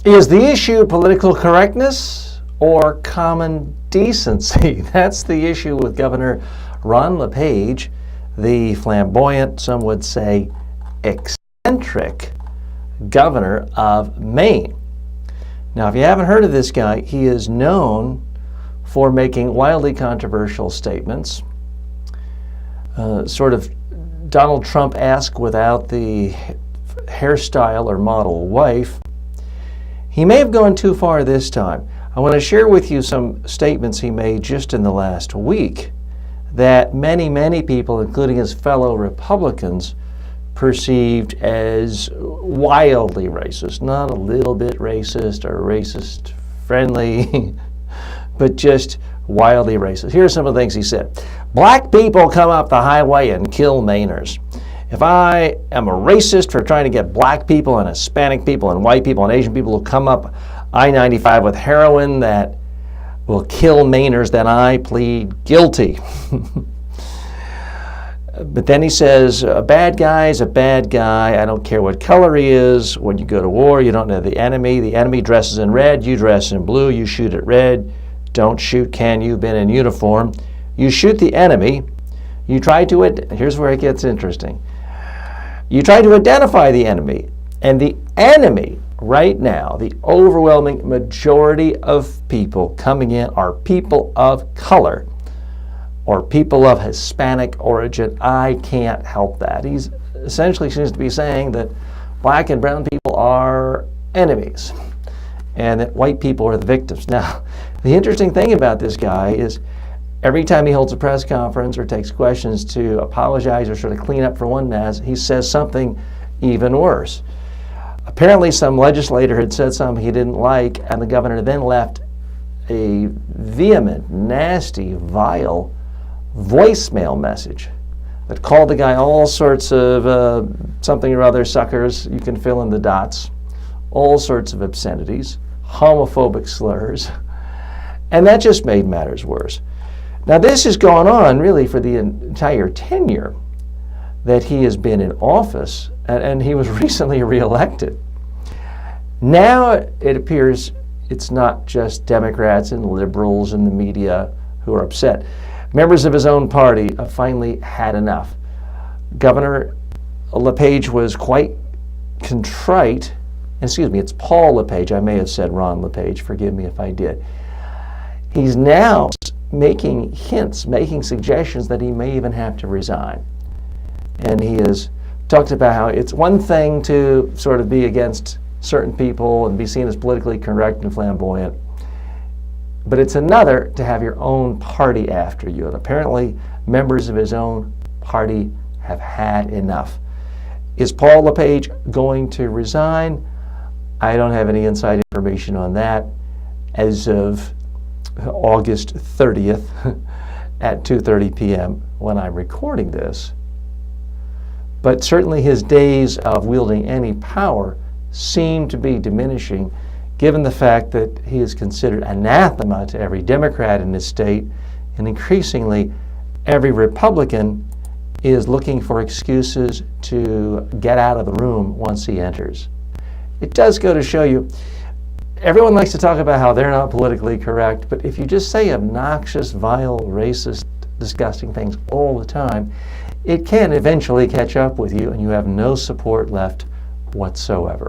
Is the issue political correctness or common decency? That's the issue with Governor Ron LePage, the flamboyant, some would say eccentric governor of Maine. Now, if you haven't heard of this guy, he is known for making wildly controversial statements, sort of Donald Trump-esque without the hairstyle or model wife. He may have gone too far this time. I want to share with you some statements he made just in the last week that many people, including his fellow Republicans, perceived as wildly racist. Not a little bit racist or racist friendly, but just wildly racist. Here are some of the things he said. Black people come up the highway and kill Mainers. If I am a racist for trying to get black people and Hispanic people and white people and Asian people to come up I-95 with heroin that will kill Mainers, then I plead guilty. But then he says, a bad guy is a bad guy. I don't care what color he is. When you go to war, you don't know the enemy. The enemy dresses in red. You dress in blue. You shoot at red. Don't shoot, can you? Been in uniform. You shoot the enemy. You try to, here's where it gets interesting. You try to identify the enemy. And the enemy right now, the overwhelming majority of people coming in are people of color or people of Hispanic origin. I can't help that. He's essentially seems to be saying that black and brown people are enemies and that white people are the victims. Now, the interesting thing about this guy is every time he holds a press conference or takes questions to apologize or sort of clean up for one mess, he says something even worse. Apparently some legislator had said something he didn't like, and the governor then left a vehement, nasty, vile voicemail message that called the guy all sorts of something or other suckers, you can fill in the dots, all sorts of obscenities, homophobic slurs, and that just made matters worse. Now this has gone on really for the entire tenure that he has been in office, and he was recently reelected. Now it appears it's not just Democrats and liberals in the media who are upset. Members of his own party have finally had enough. Governor LePage was quite contrite. Excuse me, it's Paul LePage. I may have said Ron LePage. Forgive me if I did. He's now making hints, making suggestions that he may even have to resign. And he has talked about how it's one thing to sort of be against certain people and be seen as politically correct and flamboyant, but it's another to have your own party after you. And apparently members of his own party have had enough. Is Paul LePage going to resign? I don't have any inside information on that. As of August 30th at 2:30 p.m. when I'm recording this. But certainly his days of wielding any power seem to be diminishing, given the fact that he is considered anathema to every Democrat in his state, and increasingly every Republican is looking for excuses to get out of the room once he enters. It does go to show you, everyone likes to talk about how they're not politically correct, but if you just say obnoxious, vile, racist, disgusting things all the time, it can eventually catch up with you and you have no support left whatsoever.